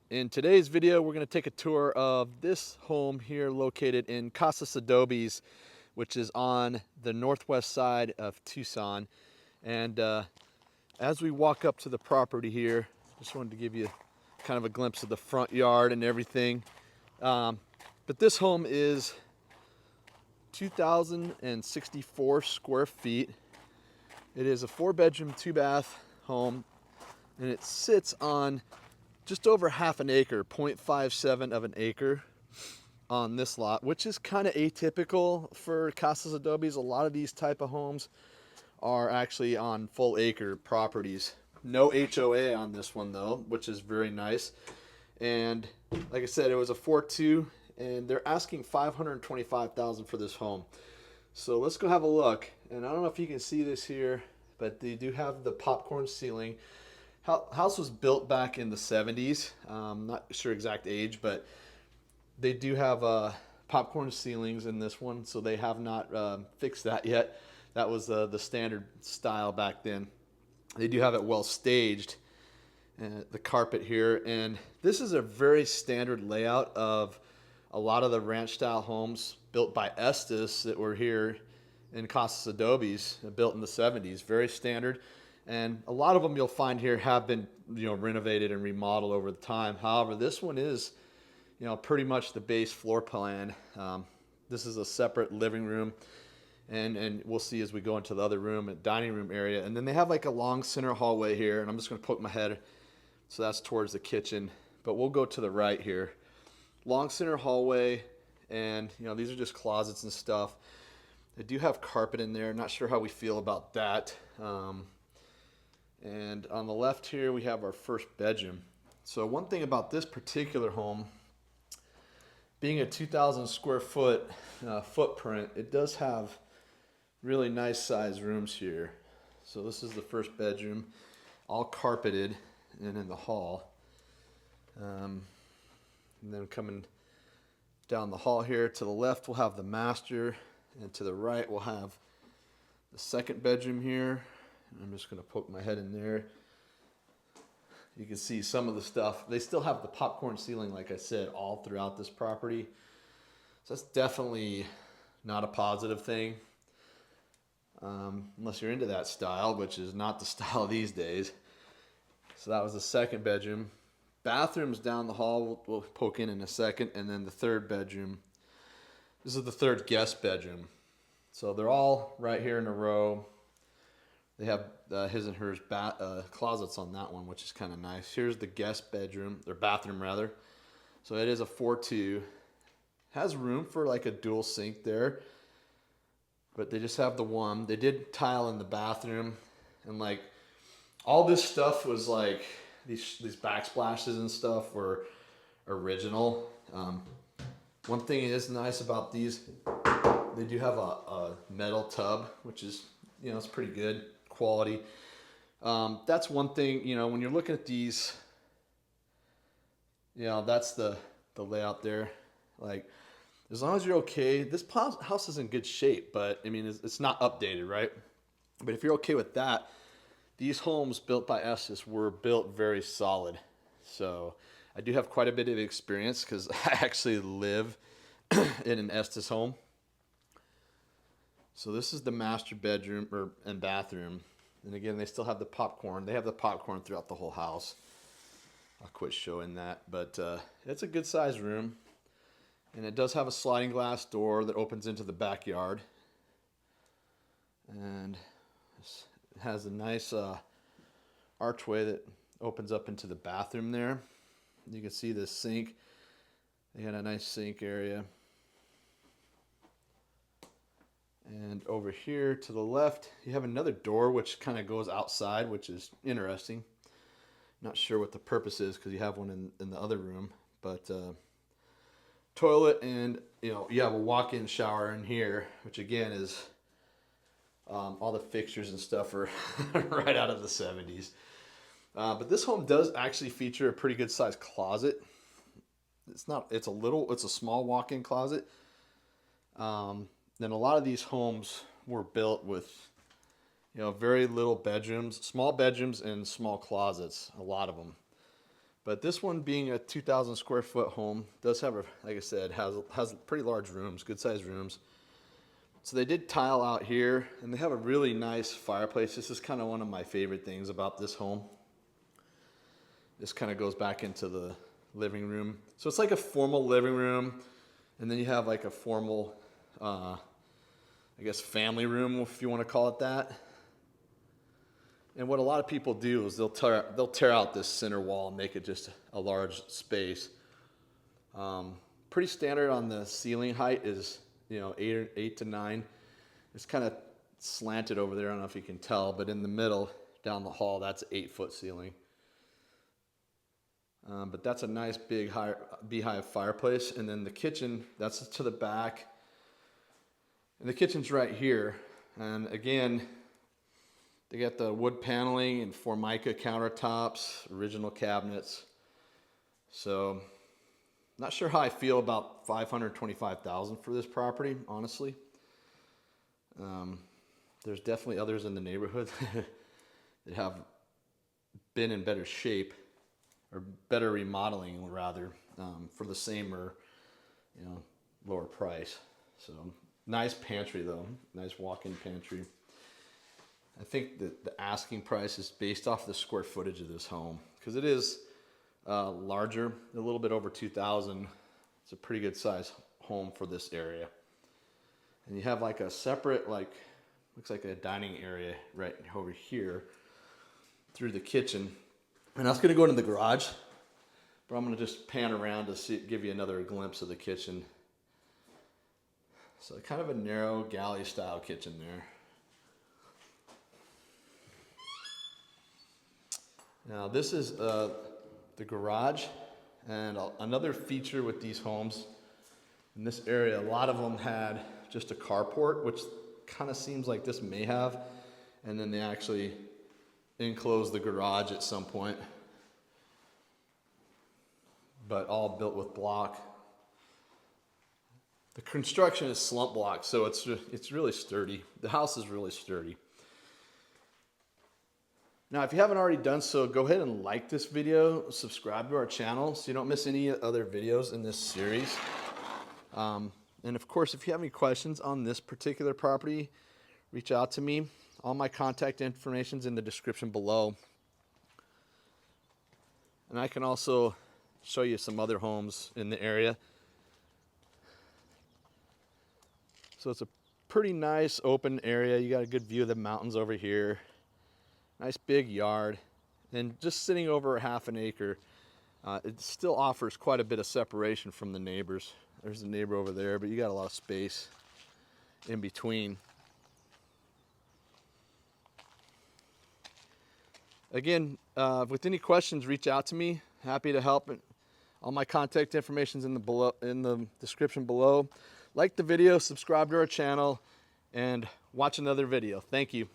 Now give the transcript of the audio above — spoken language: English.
In today's video, we're going to take a tour of this home here located in Casas Adobes, which is on the northwest side of Tucson. And as we walk up to the property here, just wanted to give you kind of a glimpse of the front yard and everything. But this home is 2,064 square feet. It is a 4-bedroom, 2-bath home, and it sits on just over half an acre, 0.57 of an acre on this lot, which is kind of atypical for Casas Adobes. A lot of these type of homes are actually on full acre properties. No HOA on this one though, which is very nice. And like I said, it was a 4.2, and they're asking $525,000 for this home. So let's go have a look. And I don't know if you can see this here, but they do have the popcorn ceiling. House was built back in the 70s. Not sure exact age, but they do have popcorn ceilings in this one, so they have not fixed that yet. That was the standard style back then. They do have it well staged, the carpet here, and this is a very standard layout of a lot of the ranch style homes built by Estes that were here in Casas Adobes, built in the 70s. Very standard. And a lot of them you'll find here have been, renovated and remodeled over the time. However, this one is, pretty much the base floor plan. This is a separate living room, and we'll see as we go into the other room and dining room area. And then they have like a long center hallway here, and I'm just going to poke my head, so that's towards the kitchen. But we'll go to the right here. Long center hallway, and these are just closets and stuff. They do have carpet in there. Not sure how we feel about that. And on the left here, we have our first bedroom. So one thing about this particular home, being a 2,000 square foot footprint, it does have really nice size rooms here. So this is the first bedroom, all carpeted and in the hall. And then coming down the hall here, to the left we'll have the master, and to the right we'll have the second bedroom here. I'm just going to poke my head in there. You can see some of the stuff. They still have the popcorn ceiling, like I said, all throughout this property. So that's definitely not a positive thing. Unless you're into that style, which is not the style these days. So that was the second bedroom. Bathrooms down the hall, we'll poke in a second. And then the third bedroom. This is the third guest bedroom. So they're all right here in a row. They have his and hers closets on that one, which is kind of nice. Here's the guest bedroom, or bathroom rather. So it is a 4.2. Has room for like a dual sink there, but they just have the one. They did tile in the bathroom, and like all this stuff was like these backsplashes and stuff were original. One thing is nice about these, they do have a metal tub, which is it's pretty good quality. That's one thing, when you're looking at these, that's the layout there. Like, as long as you're okay, this house is in good shape, but I mean, it's not updated, right? But if you're okay with that, these homes built by Estes were built very solid. So I do have quite a bit of experience because I actually live in an Estes home. So this is the master bedroom and bathroom. And again, they still have the popcorn. They have the popcorn throughout the whole house. I'll quit showing that. But it's a good size room. And it does have a sliding glass door that opens into the backyard. And it has a nice archway that opens up into the bathroom there. You can see this sink. They had a nice sink area. And over here to the left, you have another door which kind of goes outside, which is interesting. Not sure what the purpose is because you have one in the other room. But toilet, and you have a walk-in shower in here, which again is all the fixtures and stuff are right out of the 70s. But this home does actually feature a pretty good sized closet. It's a small walk-in closet. Then a lot of these homes were built with, very little bedrooms, small bedrooms and small closets, a lot of them. But this one, being a 2,000 square foot home, does have, like I said, has pretty large rooms, good sized rooms. So they did tile out here, and they have a really nice fireplace. This is kind of one of my favorite things about this home. This kind of goes back into the living room. So it's like a formal living room, and then you have like a formal, I guess, family room, if you want to call it that. And what a lot of people do is they'll tear out this center wall and make it just a large space. Pretty standard on the ceiling height is, you know, 8 to 9. It's kind of slanted over there. I don't know if you can tell, but in the middle, down the hall, that's an 8-foot ceiling. But that's a nice big beehive fireplace. And then the kitchen, that's to the back. And the kitchen's right here. And again, they got the wood paneling and Formica countertops, original cabinets. So, not sure how I feel about $525,000 for this property, honestly. There's definitely others in the neighborhood that have been in better shape, or better remodeling rather, for the same or, you know, lower price. So nice pantry though, nice walk-in pantry. I think that the asking price is based off the square footage of this home, because it is larger, a little bit over 2,000. It's a pretty good size home for this area. And you have like a separate, like, looks like a dining area right over here through the kitchen. And I was going to go into the garage, but I'm going to just pan around to give you another glimpse of the kitchen. So kind of a narrow galley style kitchen there. Now this is the garage, and another feature with these homes in this area, a lot of them had just a carport, which kind of seems like this may have, and then they actually enclosed the garage at some point, but all built with block. The construction is slump block, so it's really sturdy. The house is really sturdy. Now, if you haven't already done so, go ahead and like this video, subscribe to our channel so you don't miss any other videos in this series. And of course, if you have any questions on this particular property, reach out to me. All my contact information is in the description below. And I can also show you some other homes in the area. So it's a pretty nice open area. You got a good view of the mountains over here. Nice big yard, and just sitting over half an acre, it still offers quite a bit of separation from the neighbors. There's a neighbor over there, but you got a lot of space in between. Again, with any questions, reach out to me. Happy to help. All my contact information is in the description below. Like the video, subscribe to our channel, and watch another video. Thank you.